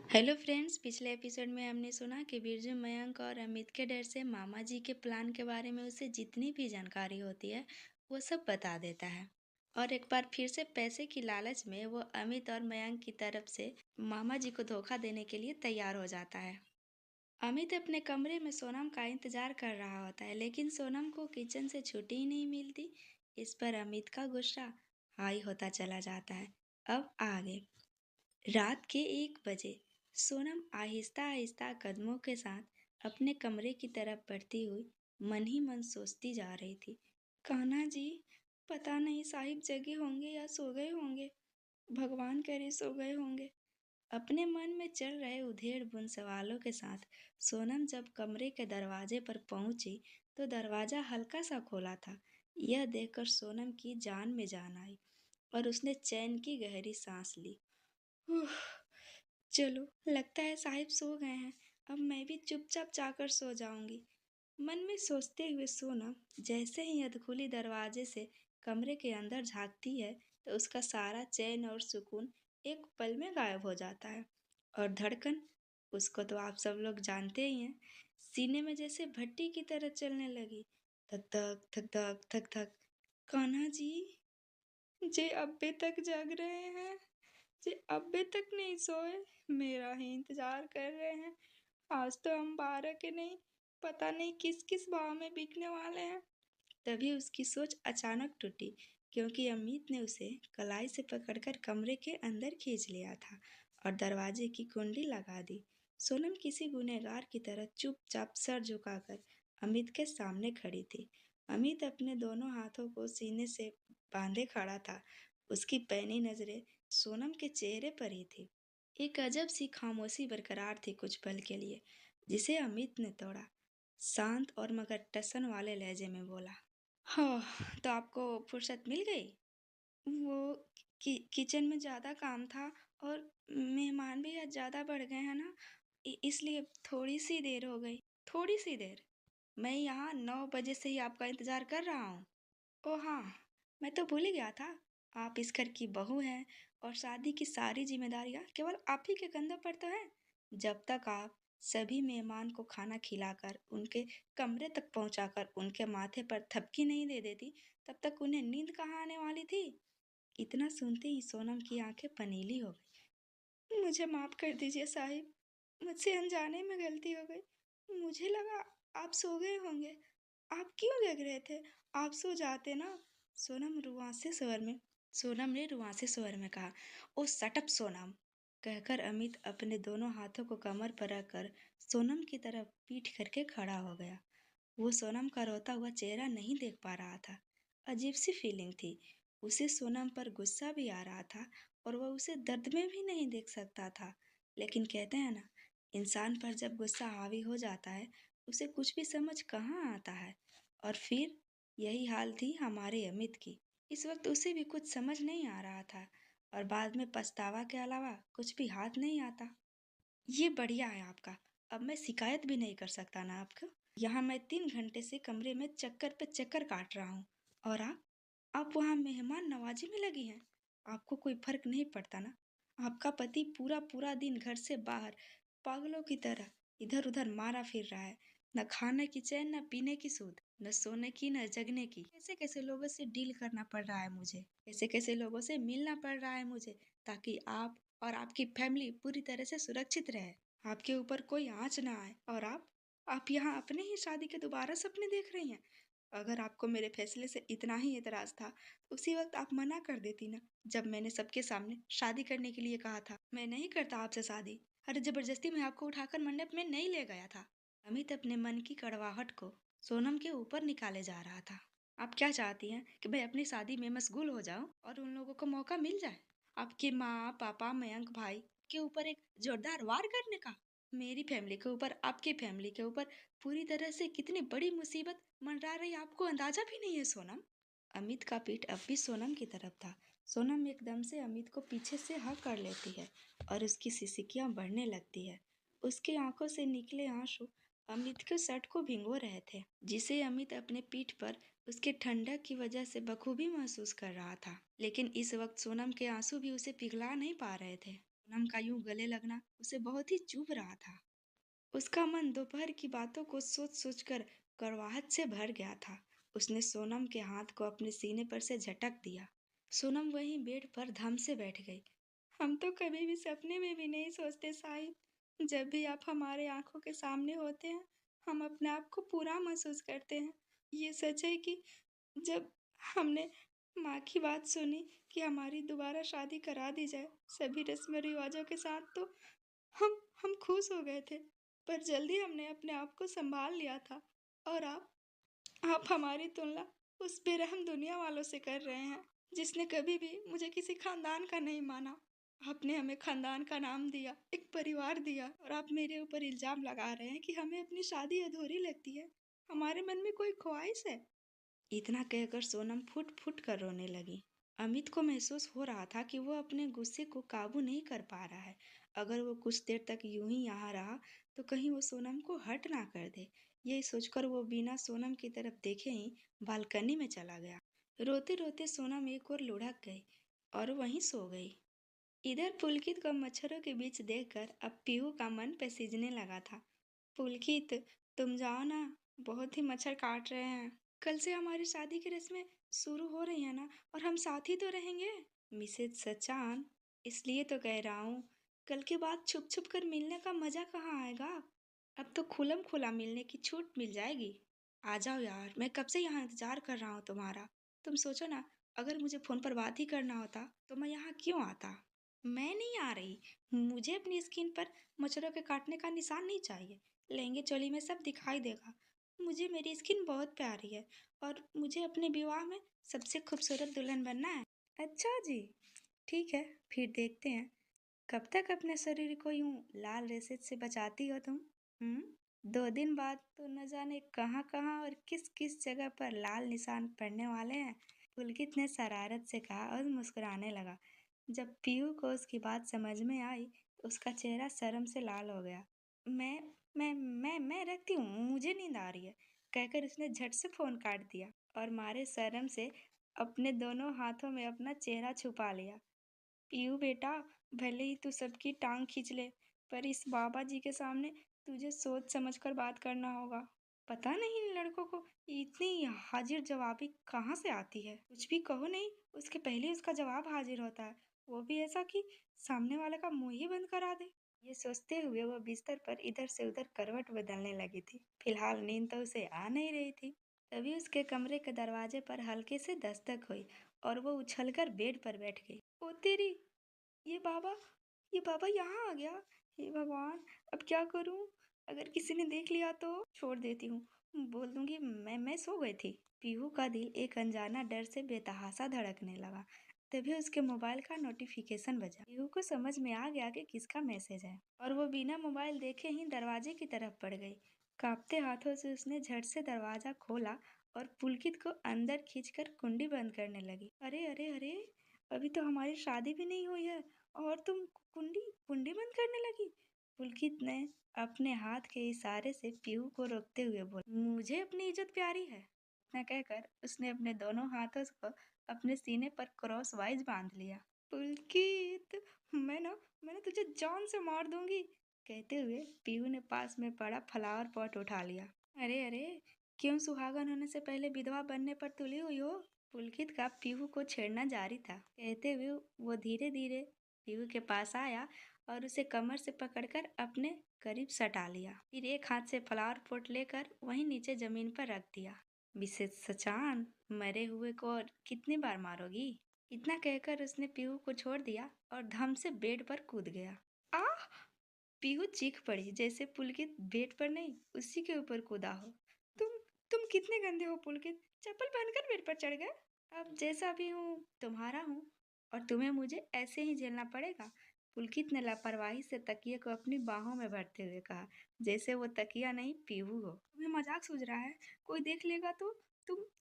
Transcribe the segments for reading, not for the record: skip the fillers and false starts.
Hello friends, पिछले episode में हमने सुना कि बिरजू मयंक और अमित के डर से मामा जी के प्लान के बारे में उसे जितनी भी जानकारी होती है वो सब बता देता है। और एक बार फिर से पैसे की लालच में वो अमित और मयंक की तरफ से मामा जी को धोखा देने के लिए तैयार हो जाता है। अमित अपने कमरे में सोनम का इंतजार कर रहा होता है, लेकिन सोनम को किचन से छुट्टी ही नहीं मिलती। इस पर अमित का गुस्सा हाई होता चला जाता है। अब आगे। रात के 1 बजे सोनम आहिस्ता आहिस्ता कदमों के साथ अपने कमरे की तरफ बढ़ती हुई मन ही मन सोचती जा रही थी। कान्हा जी, पता नहीं साहिब जगे होंगे या सो गए होंगे। भगवान करे सो गए होंगे। अपने मन में चल रहे उधेड़ बुन सवालों के साथ सोनम जब कमरे के दरवाजे पर पहुंची तो दरवाजा हल्का सा खोला था। यह देखकर सोनम की जान में जान आई और उसने चैन की गहरी सांस ली। उफ, चलो, लगता है साहिब सो गए हैं। अब मैं भी चुपचाप जाकर सो जाऊंगी। मन में सोचते हुए सोनम जैसे ही अधखुली दरवाजे से कमरे के अंदर झांकती है तो उसका सारा चैन और सुकून एक पल में गायब हो जाता है। और धड़कन, उसको तो आप सब लोग जानते ही हैं, सीने में जैसे भट्टी की तरह चलने लगी। धक धक धक धक धक धक। कान्हा जी, जे अब्बे तक जाग रहे हैं, जे अब्बे तक नहीं सोए, मेरा ही इंतजार कर रहे हैं। आज तो हम 12 के नहीं, पता नहीं किस किस भाव में बिकने वाले हैं। तभी उसकी सोच अचानक टूटी, क्योंकि अमित ने उसे कलाई से पकड़कर कमरे के अंदर खींच लिया था और दरवाजे की कुंडी लगा दी। सोनम किसी गुनहगार की तरह चुपचाप सर झुकाकर अमित के सामने खड़ी थी। अमित अपने दोनों हाथों को सीने से बांधे खड़ा था। उसकी पैनी नजरें सोनम के चेहरे पर ही थी। एक अजब सी खामोशी बरकरार थी कुछ पल के लिए, जिसे अमित ने तोड़ा। शांत और मगर टसन वाले लहजे में बोला, हाँ, तो आपको फुर्सत मिल गई? वो किचन में ज़्यादा काम था और मेहमान भी आज ज़्यादा बढ़ गए हैं ना, इसलिए थोड़ी सी देर हो गई। थोड़ी सी देर? मैं यहाँ 9 बजे से ही आपका इंतज़ार कर रहा हूँ। ओह हाँ, मैं तो भूल ही गया था। आप इस घर की बहू हैं और शादी की सारी जिम्मेदारियां केवल आप ही के कंधों पर तो है। जब तक आप सभी मेहमान को खाना खिलाकर उनके कमरे तक पहुंचाकर उनके माथे पर थपकी नहीं दे देती, तब तक उन्हें नींद कहाँ आने वाली थी। इतना सुनते ही सोनम की आंखें पनीली हो गई। मुझे माफ कर दीजिए साहिब, मुझसे अनजाने में गलती हो गई। मुझे लगा आप सो गए होंगे। आप क्यों जग रहे थे? आप सो जाते ना। सोनम रुआंसे स्वर में सोनम ने रुआंसे स्वर में कहा। ओ सटअप सोनम, कहकर अमित अपने दोनों हाथों को कमर पर रखकर सोनम की तरफ पीठ करके खड़ा हो गया। वो सोनम का रोता हुआ चेहरा नहीं देख पा रहा था। अजीब सी फीलिंग थी। उसे सोनम पर गुस्सा भी आ रहा था और वह उसे दर्द में भी नहीं देख सकता था। लेकिन कहते हैं ना, इंसान पर जब गुस्सा हावी हो जाता है उसे कुछ भी समझ कहाँ आता है। और फिर यही हाल थी हमारे अमित की। इस वक्त उसे भी कुछ समझ नहीं आ रहा था और बाद में पछतावा के अलावा कुछ भी हाथ नहीं आता। ये बढ़िया है आपका। अब मैं शिकायत भी नहीं कर सकता ना आपको। यहाँ मैं 3 घंटे से कमरे में चक्कर पे चक्कर काट रहा हूँ और आप वहाँ मेहमान नवाजी में लगी हैं। आपको कोई फर्क नहीं पड़ता ना? आपका पति पूरा पूरा दिन घर से बाहर पागलों की तरह इधर उधर मारा फिर रहा है। न खाने की चैन, न पीने की सूध, न सोने की, न जगने की। कैसे कैसे लोगों से डील करना पड़ रहा है मुझे, कैसे कैसे लोगों से मिलना पड़ रहा है मुझे, ताकि आप और आपकी फैमिली पूरी तरह से सुरक्षित रहे, आपके ऊपर कोई आंच ना आए। और आप यहाँ अपने ही शादी के दोबारा सपने देख रही हैं। अगर आपको मेरे फैसले से इतना ही एतराज था तो उसी वक्त आप मना कर देती ना, जब मैंने सबके सामने शादी करने के लिए कहा था। मैं नहीं करता आपसे शादी। अरे जबरदस्ती मैं आपको उठाकर मंडप में नहीं ले गया था। अमित अपने मन की कड़वाहट को सोनम के ऊपर निकाले जा रहा था। आप क्या चाहती हैं कि मैं अपनी शादी में मशगूल हो जाऊं और उन लोगों को मौका मिल जाए आपके माँ पापा मयंक भाई के ऊपर एक जोरदार वार करने का? मेरी फैमिली के ऊपर, आपकी फैमिली के ऊपर पूरी तरह से कितनी बड़ी मुसीबत मंडरा रही आपको अंदाजा भी नहीं है सोनम। अमित का पीठ अब भी सोनम की तरफ था। सोनम एकदम से अमित को पीछे से हक कर लेती है और उसकी सिसकियां बढ़ने लगती है। उसकी आंखों से निकले आंसू अमित के शर्ट को भिगो रहे थे, जिसे अमित अपने पीठ पर उसके ठंडक की वजह से बखूबी महसूस कर रहा था। लेकिन इस वक्त सोनम के आंसू भी उसे पिघला नहीं पा रहे थे। सोनम का यूं गले लगना उसे बहुत ही चुभ रहा था। उसका मन दोपहर की बातों को सोच सोच कर कड़वाहट से भर गया था। उसने सोनम के हाथ को अपने सीने पर से झटक दिया। सोनम वहीं बेड पर धम से बैठ गई। हम तो कभी भी सपने में भी नहीं सोचते साहिब, जब भी आप हमारे आंखों के सामने होते हैं हम अपने आप को पूरा महसूस करते हैं। ये सच है कि जब हमने माँ की बात सुनी कि हमारी दोबारा शादी करा दी जाए सभी रस्म रिवाजों के साथ, तो हम खुश हो गए थे। पर जल्दी हमने अपने आप को संभाल लिया था। और आप हमारी तुलना उस बेरहम दुनिया वालों से कर रहे हैं जिसने कभी भी मुझे किसी खानदान का नहीं माना। आपने हमें खानदान का नाम दिया, एक परिवार दिया, और आप मेरे ऊपर इल्जाम लगा रहे हैं कि हमें अपनी शादी अधूरी लगती है, हमारे मन में कोई ख्वाहिश है। इतना कहकर सोनम फुट फुट कर रोने लगी। अमित को महसूस हो रहा था कि वो अपने गुस्से को काबू नहीं कर पा रहा है। अगर वो कुछ देर तक यूं ही यहाँ रहा तो कहीं वो सोनम को हट ना कर दे। यही सोचकर वो बिना सोनम की तरफ देखे ही बालकनी में चला गया। रोते रोते सोनम एक और लुढ़क गई और वहीं सो गई। इधर पुलकित को मच्छरों के बीच देखकर अब पीहू का मन पसीजने लगा था। पुलकित, तुम जाओ ना, बहुत ही मच्छर काट रहे हैं। कल से हमारी शादी की रस्में शुरू हो रही है ना, और हम साथ ही तो रहेंगे। मिसेज सचान, इसलिए तो कह रहा हूँ, कल के बाद छुप छुप कर मिलने का मजा कहाँ आएगा। अब तो खुलम खुला मिलने की छूट मिल जाएगी। आ जाओ यार, मैं कब से यहाँ इंतजार कर रहा हूँ तुम्हारा। तुम सोचो ना, अगर मुझे फोन पर बात ही करना होता तो मैं यहाँ क्यों आता। मैं नहीं आ रही। मुझे अपनी स्किन पर मच्छरों के काटने का निशान नहीं चाहिए। लहंगे चोली में सब दिखाई देगा। मुझे मेरी स्किन बहुत प्यारी है और मुझे अपने विवाह में सबसे खूबसूरत दुल्हन बनना है। अच्छा जी, ठीक है, फिर देखते हैं कब तक अपने शरीर को यूं लाल रेशे से बचाती हो तुम। 2 दिन बाद तो न जाने कहाँ कहाँ और किस किस जगह पर लाल निशान पड़ने वाले हैं। पुलकित ने शरारत से कहा और मुस्कुराने लगा। जब पीहू को उसकी बात समझ में आई तो उसका चेहरा शर्म से लाल हो गया। मैं मैं रखती हूँ, मुझे नींद आ रही है, कहकर उसने झट से फोन काट दिया और मारे शर्म से अपने दोनों हाथों में अपना चेहरा छुपा लिया। पीहू बेटा, भले ही तू सबकी टांग खींच ले, पर इस बाबा जी के सामने तुझे सोच समझकर बात करना होगा। पता नहीं इन लड़कों को इतनी हाजिर जवाबी कहाँ से आती है। कुछ भी कहो नहीं, उसके पहले उसका जवाब हाजिर होता है, वो भी ऐसा कि सामने वाले का मुंह ही बंद करा दे। ये सोचते हुए वो बिस्तर पर इधर से उधर करवट बदलने लगी थी। फिलहाल नींद तो उसे आ नहीं रही थी। तभी उसके कमरे के दरवाजे पर हल्के से दस्तक हुई और वो उछलकर बेड पर बैठ गई। ओ तेरी, ये बाबा ये बाबा यहाँ आ गया। हे भगवान, अब क्या करूं। अगर किसी ने देख लिया तो छोड़ देती हूँ, बोल दूंगी मैं सो गई थी। पीहू का दिल एक अनजाना डर से बेतहासा धड़कने लगा। तभी उसके मोबाइल का नोटिफिकेशन बजा। पीहू को समझ में आ गया कि किसका मैसेज है और वो बिना मोबाइल देखे ही दरवाजे की तरफ बढ़ गई। कांपते हाथों से उसने झट से दरवाजा खोला और पुलकित को अंदर खींचकर कुंडी बंद करने लगी। अरे अरे अरे, अभी तो हमारी शादी भी नहीं हुई है और तुम कुंडी कुंडी बंद करने लगी। पुलकित ने अपने हाथ के इशारे से पीहू को रोकते हुए बोला, मुझे अपनी इज्जत प्यारी है। इतना कहकर उसने अपने दोनों हाथों को अपने सीने पर क्रॉस वाइज बांध लिया। पुलकित, मैंने तुझे जान से मार दूंगी, कहते हुए पीहू ने पास में पड़ा फ्लावर पॉट उठा लिया। अरे अरे, क्यों सुहागन होने से पहले विधवा बनने पर तुली हुई हो। पुलकित का पीहू को छेड़ना जारी था। कहते हुए वो धीरे धीरे पीहू के पास आया और उसे कमर से पकड़कर अपने करीब सटा लिया। फिर एक हाथ से फ्लावर पॉट लेकर वहीं नीचे जमीन पर रख दिया। मिसेज सचान, मरे हुए को और कितनी बार मारोगी। इतना कहकर उसने पीहू को छोड़ दिया और धम से बेड पर कूद गया। आह! पीहू चीख पड़ी जैसे पुलकित बेड पर नहीं उसी के ऊपर कूदा हो। तुम तुम कितने गंदे हो पुलकित, चप्पल पहनकर बेड पर चढ़ गए। अब जैसा भी हूँ तुम्हारा हूँ और तुम्हें मुझे ऐसे ही झेलना पड़ेगा। पुलकित ने लापरवाही से तकिए को अपनी बाहों में भरते हुए कहा, जैसे वो तकिया नहीं पीहू हो। तुम्हें मजाक सूझ रहा है, कोई देख लेगा तो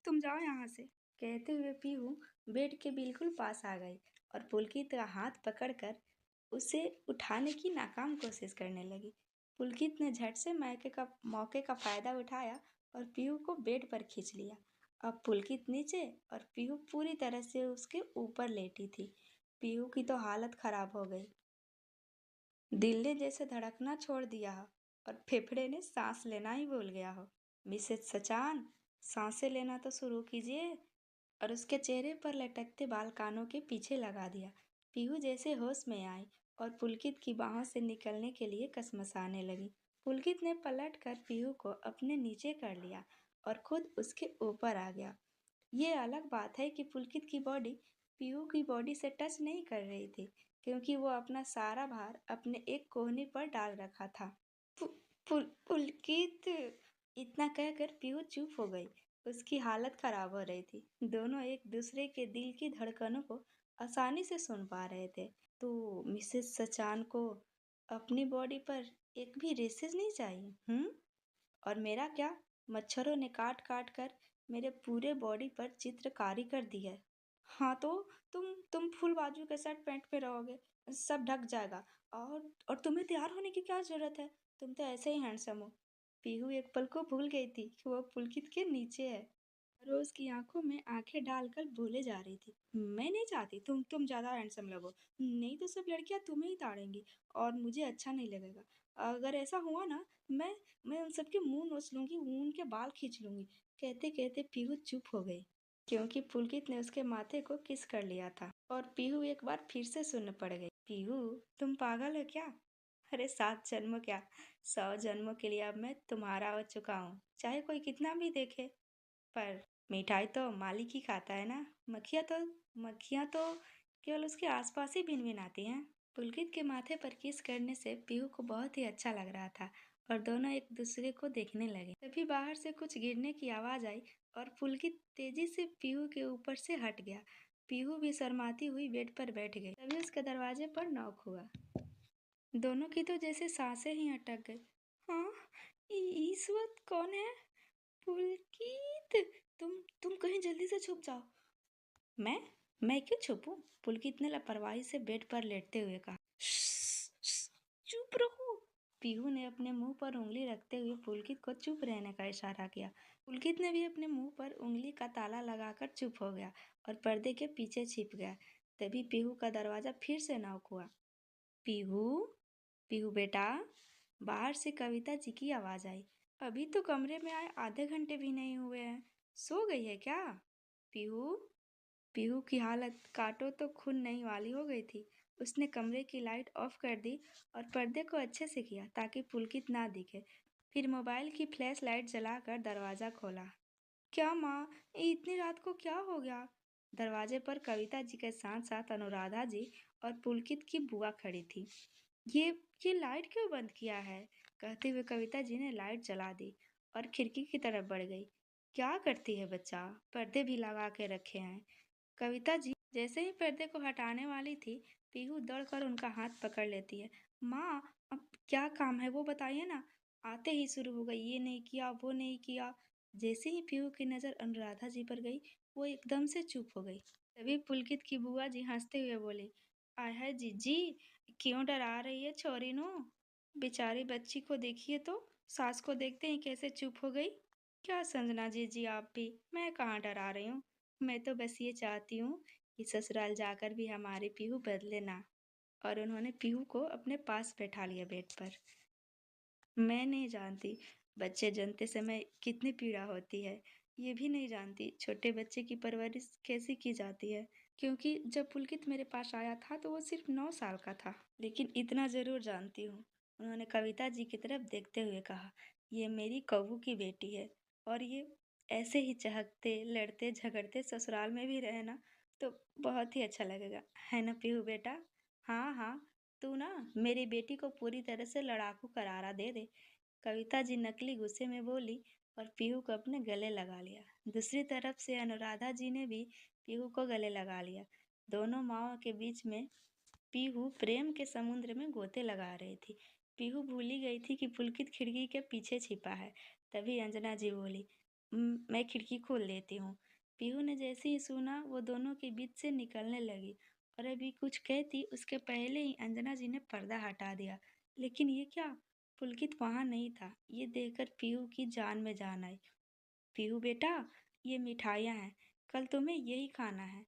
तुम जाओ यहाँ से। कहते हुए पीहू बेड के बिल्कुल पास आ गई और पुलकित का हाथ पकड़कर उसे उठाने की नाकाम कोशिश करने लगी। पुलकित ने झट से मौके का फायदा उठाया और पीहू को बेड पर खींच लिया। अब पुलकित नीचे और पीहू पूरी तरह से उसके ऊपर लेटी थी। पीहू की तो हालत खराब हो गई। दिल ने जैसे धड़कना छोड़ दिया हो और फेफड़े ने सांस लेना ही भूल गया हो। मिसेस सचान, सांसें लेना तो शुरू कीजिए। और उसके चेहरे पर लटकते बाल कानों के पीछे लगा दिया। पीहू जैसे होश में आई और पुलकित की बाहों से निकलने के लिए कसमसाने लगी। पुलकित ने पलट कर पीहू को अपने नीचे कर लिया और खुद उसके ऊपर आ गया। ये अलग बात है कि पुलकित की बॉडी पीहू की बॉडी से टच नहीं कर रही थी, क्योंकि वो अपना सारा भार अपने एक कोहनी पर डाल रखा था। पुलकित, इतना कहकर पीहू चुप हो गई। उसकी हालत खराब हो रही थी। दोनों एक दूसरे के दिल की धड़कनों को आसानी से सुन पा रहे थे। तो मिसेस सचान को अपनी बॉडी पर एक भी रेसेस नहीं चाहिए? और मेरा क्या? मच्छरों ने काट काट कर मेरे पूरे बॉडी पर चित्रकारी कर दी है। हाँ तो तुम फुल बाजू के शर्ट पैंट में रहोगे, सब ढक जाएगा। और तुम्हें तैयार होने की क्या जरूरत है? तुम तो ऐसे ही हैंडसम हो। पीहू एक पल को भूल गई थी कि वो पुलकित के नीचे है। रोज की आंखों में आंखें डालकर बोले जा रही थी, मैं नहीं चाहती तुम ज्यादा हैंडसम लगो। नहीं तो सब लड़कियां तुम्हें ही ताड़ेंगी और मुझे अच्छा नहीं लगेगा। अगर ऐसा हुआ ना, मैं मैं उन सबके मुंह नोच लूंगी, उनके बाल खींच लूंगी। कहते कहते पीहू चुप हो गई, क्योंकि पुलकित ने उसके माथे को किस कर लिया था। और पीहू एक बार फिर से सुन्न पड़ गई। पीहू, तुम पागल हो क्या? अरे 7 जन्म क्या, 100 जन्मों के लिए अब मैं तुम्हारा हो चुका हूँ, चाहे कोई कितना भी देखे। पर मिठाई तो मालिक ही खाता है ना। मक्खियाँ तो केवल उसके आसपास ही भिनभिनाती हैं। पुलकित के माथे पर किस करने से पीहू को बहुत ही अच्छा लग रहा था और दोनों एक दूसरे को देखने लगे। तभी बाहर से कुछ गिरने की आवाज आई और पुलकित तेजी से पीहू के ऊपर से हट गया। पीहू भी शर्माती हुई बेड पर बैठ गई। तभी उसके दरवाजे पर नॉक हुआ। दोनों की तो जैसे सांसें ही अटक गई। हाँ, इस वक्त कौन है? पुलकित, तुम कहीं जल्दी से छुप जाओ। मैं मैं क्यों छुपूं? पुलकित ने लापरवाही से बेड पर लेटते हुए कहा। चुप रहो। पीहू ने अपने मुंह पर उंगली रखते हुए पुलकित को चुप रहने का इशारा किया। पुलकित ने भी अपने मुंह पर उंगली का ताला लगाकर चुप हो गया और पर्दे के पीछे छिप गया। तभी पीहू का दरवाजा फिर से नॉक हुआ। पीहू, पीहू बेटा। बाहर से कविता जी की आवाज आई। अभी तो कमरे में आए आधे घंटे भी नहीं हुए हैं, सो गई है क्या? पीहू, पीहू की हालत काटो तो खून नहीं वाली हो गई थी। उसने कमरे की लाइट ऑफ कर दी और पर्दे को अच्छे से किया ताकि पुलकित ना दिखे। फिर मोबाइल की फ्लैश लाइट जलाकर दरवाजा खोला। क्या माँ, इतनी रात को क्या हो गया? दरवाजे पर कविता जी के साथ साथ अनुराधा जी और पुलकित की बुआ खड़ी थी। ये ये लाइट क्यों बंद किया है? कहते हुए कविता जी ने लाइट जला दी और खिड़की की तरफ बढ़ गई। क्या करती है बच्चा, पर्दे भी लगा के रखे हैं। कविता जी जैसे ही पर्दे को हटाने वाली थी, पीहू दौड़कर उनका हाथ पकड़ लेती है। माँ, अब क्या काम है वो बताइए ना। आते ही शुरू हो गई, ये नहीं किया, वो नहीं किया। जैसे ही पीहू की नजर अनुराधा जी पर गई, वो एकदम से चुप हो गई। तभी पुलकित की बुआ जी हंसते हुए बोली, आय हाय जीजी, क्यों डरा रही है छोरी नो? बेचारी बच्ची को देखिए तो, सास को देखते ही कैसे चुप हो गई। क्या संजना जीजी आप भी, मैं कहाँ डरा रही हूँ। मैं तो बस ये चाहती हूँ कि ससुराल जाकर भी हमारी पीहू बदले ना। और उन्होंने पीहू को अपने पास बैठा लिया बेड पर। मैं नहीं जानती बच्चे जन्मते समय कितनी पीड़ा होती है। ये भी नहीं जानती छोटे बच्चे की परवरिश कैसे की जाती है। क्योंकि जब पुलकित मेरे पास आया था तो वो सिर्फ 9 साल का था। लेकिन इतना जरूर जानती हूँ, उन्होंने कविता जी की तरफ देखते हुए कहा, ये मेरी कव्वू की बेटी है और ये ऐसे ही चहकते लड़ते झगड़ते ससुराल में भी रहे ना, तो बहुत ही अच्छा लगेगा, है ना पीहू बेटा? हाँ हाँ, तू ना मेरी बेटी को पूरी तरह से लड़ाकू करारा दे दे। कविता जी नकली गुस्से में बोली और पीहू को अपने गले लगा लिया। दूसरी तरफ से अनुराधा जी ने भी पीहू को गले लगा लिया। दोनों माओ के बीच में पीहू प्रेम के समुद्र में गोते लगा रही थी। पीहू भूली गई थी कि पुलकित खिड़की के पीछे छिपा है। तभी अंजना जी बोली, मैं खिड़की खोल देती हूँ।" पीहू ने जैसे ही सुना, वो दोनों के बीच से निकलने लगी और अभी कुछ कहती उसके पहले ही अंजना जी ने पर्दा हटा दिया। लेकिन ये क्या, पुलकित वहां नहीं था। ये देखकर पीहू की जान में जान आई। पीहू बेटा, ये मिठाइयाँ हैं, कल तुम्हें यही खाना है।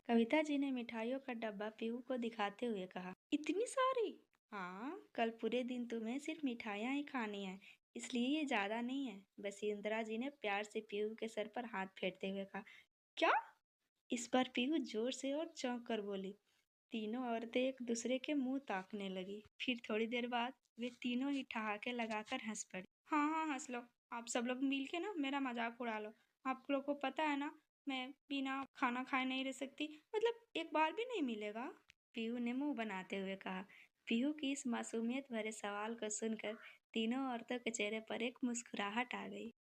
कविता जी ने मिठाइयों का डब्बा पीहू को दिखाते हुए कहा, इतनी सारी? हाँ, कल पूरे दिन तुम्हें सिर्फ मिठाइयाँ ही खानी है, इसलिए ये ज्यादा नहीं है। बस इंदिरा जी ने प्यार से पीहू के सर पर हाथ फेरते हुए कहा। क्या? इस पर पीहू जोर से और चौंक कर बोली। तीनों औरतें एक दूसरे के मुंह ताकने लगी। फिर थोड़ी देर बाद वे तीनों ही ठहाके लगाकर हंस पड़ी। हाँ हाँ, हंस लो। आप सब लोग मिल के ना मेरा मजाक उड़ा लो। आप लोग को पता है ना, मैं बिना खाना खाए नहीं रह सकती, मतलब एक बार भी नहीं मिलेगा। पीहू ने मुंह बनाते हुए कहा। पीहू की इस मासूमियत भरे सवाल को सुनकर तीनों औरतों के चेहरे पर एक मुस्कुराहट आ गई।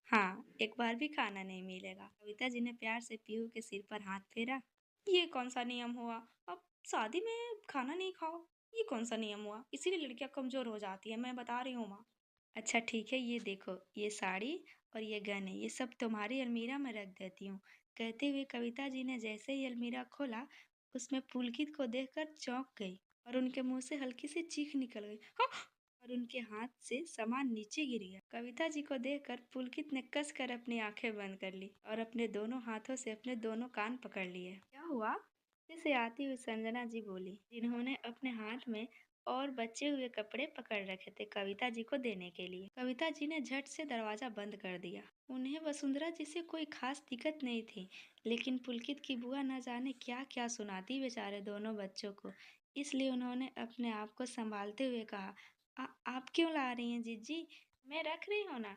हाँ, एक बार भी खाना नहीं मिलेगा। कविता जी ने प्यार से पीहू के सिर पर हाथ फेरा। ये कौन सा नियम हुआ? अब शादी में खाना नहीं खाओ, ये कौन सा नियम हुआ? इसीलिए लड़कियां कमजोर हो जाती है, मैं बता रही हूँ माँ। अच्छा ठीक है, ये देखो, ये साड़ी और ये गहने, ये सब तुम्हारी अलमीरा में रख देती हूँ। कहते हुए कविता जी ने जैसे ही अलमीरा खोला, उसमें पुलकित को देखकर चौंक गई और उनके मुंह से हल्की सी चीख निकल गई। हाँ! और उनके हाथ से सामान नीचे गिर गया। कविता जी को देखकर पुलकित ने कसकर अपनी आंखें बंद कर ली और अपने दोनों हाथों से अपने दोनों कान पकड़ लिए। क्या हुआ? जैसे आती हुई संजना जी बोली, जिन्होंने अपने हाथ में और बचे हुए कपड़े पकड़ रखे थे कविता जी को देने के लिए। कविता जी ने झट से दरवाजा बंद कर दिया। उन्हें वसुंधरा जी से कोई खास दिक्कत नहीं थी, लेकिन पुलकित की बुआ न जाने क्या क्या सुनाती बेचारे दोनों बच्चों को, इसलिए उन्होंने अपने आप को संभालते हुए कहा, आप क्यों ला रही हैं जीजी? मैं रख रही हूँ ना।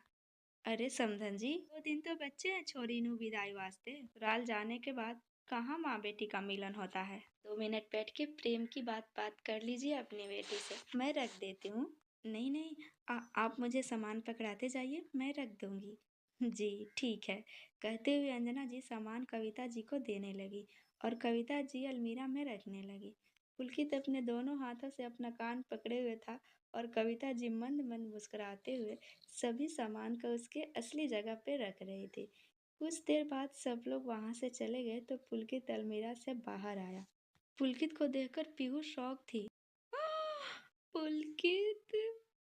अरे समधन जी, 2 दिन तो बच्चे हैं छोरी नु विदाई वास्ते। ससुराल जाने के बाद कहाँ माँ बेटी का मिलन होता है। 2 मिनट बैठ के प्रेम की बात बात कर लीजिए अपनी बेटी से। मैं रख देती हूँ। नहीं नहीं, आप मुझे सामान पकड़ाते जाइए, मैं रख दूंगी। जी ठीक है। कहते हुए अंजना जी सामान कविता जी को देने लगी और कविता जी अलमीरा में रखने लगी। पुलकित अपने दोनों हाथों से अपना कान पकड़े हुए था और कविता जी मंद मंद मुस्कुराते हुए सभी सामान को उसके असली जगह पे रख रही थी। कुछ देर बाद सब लोग वहां से चले गए तो पुलकित अलमीरा से बाहर आया। पुलकित को देखकर पीहू शौक थी। "आह! पुलकित,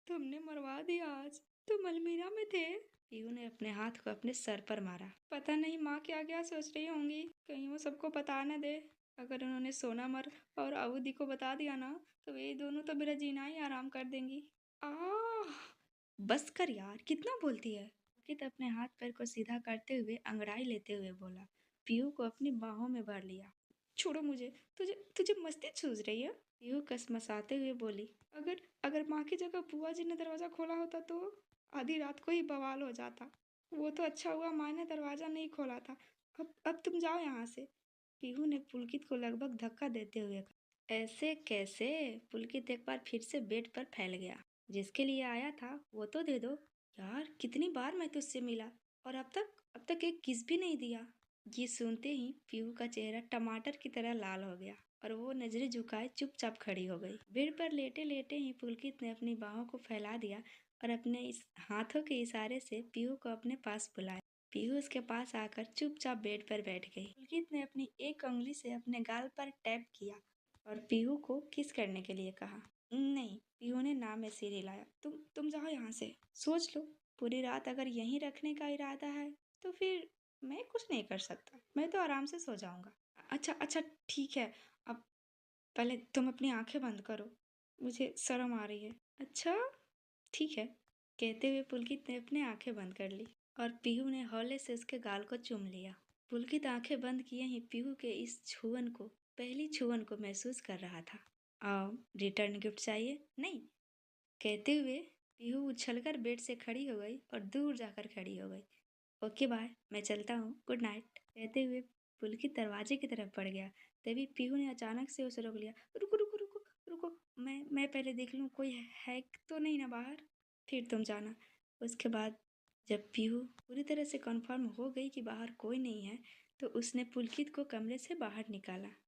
तुमने मरवा दिया आज। तुम अलमीरा में थे?" पीहू ने अपने हाथ को अपने सर पर मारा। पता नहीं माँ क्या क्या सोच रही होंगी, कहीं वो सबको बता न दे। अगर उन्होंने सोनामर और अवधि को बता दिया ना, तो वे दोनों तो मेरा जीना ही आराम कर देंगी। आह! बस कर यार, कितना बोलती है। अंकित अपने हाथ पैर को सीधा करते हुए अंगड़ाई लेते हुए बोला। पीहू को अपनी बाहों में भर लिया। छोड़ो मुझे, तुझे तुझे मस्ती सूझ रही है? पीहू कसमसाते हुए बोली। अगर अगर माँ की जगह बुआ जी ने दरवाजा खोला होता तो आधी रात को ही बवाल हो जाता। वो तो अच्छा हुआ माँ ने दरवाजा नहीं खोला था। अब तुम जाओ यहाँ से। पीहू ने पुलकित को लगभग धक्का देते हुए कहा। ऐसे कैसे? पुलकित एक बार फिर से बेड पर फैल गया। जिसके लिए आया था वो तो दे दो। यार कितनी बार मैं तुझसे मिला और अब तक एक किस भी नहीं दिया। ये सुनते ही पीहू का चेहरा टमाटर की तरह लाल हो गया और वो नजरें झुकाए चुपचाप खड़ी हो गई। बेड पर लेटे लेटे ही पुलकित ने अपनी बाहों को फैला दिया और अपने इस हाथों के इशारे से पीहू को अपने पास बुलाया। पीहू उसके पास आकर चुपचाप बेड पर बैठ गई। पुलकित ने अपनी एक उंगली से अपने गाल पर टैप किया और पीहू को किस करने के लिए कहा। नहीं, पीहू ने ना में सिर हिलाया। तुम जाओ यहाँ से। सोच लो, पूरी रात अगर यहीं रखने का इरादा है तो फिर मैं कुछ नहीं कर सकता, मैं तो आराम से सो जाऊंगा। अच्छा अच्छा ठीक है, अब पहले तुम अपनी आंखें बंद करो, मुझे शर्म आ रही है। अच्छा ठीक है। कहते हुए पुलकित ने अपनी आंखें बंद कर ली और पीहू ने हौले से उसके गाल को चूम लिया। पुलकित आंखें बंद किए ही पीहू के इस छुअन को, पहली छुअन को महसूस कर रहा था। रिटर्न गिफ्ट चाहिए? नहीं। कहते हुए पीहू उछलकर बेड से खड़ी हो गई और दूर जाकर खड़ी हो गई। ओके बाय, मैं चलता हूँ, गुड नाइट। कहते हुए पुलकित दरवाजे की तरफ बढ़ गया। तभी पीहू ने अचानक से उसे रोक लिया। रुको रुको रुको रुको, मैं पहले देख लूँ कोई है तो नहीं ना बाहर, फिर तुम जाना। उसके बाद जब पीहू पूरी तरह से कंफर्म हो गई कि बाहर कोई नहीं है, तो उसने पुलकित को कमरे से बाहर निकाला।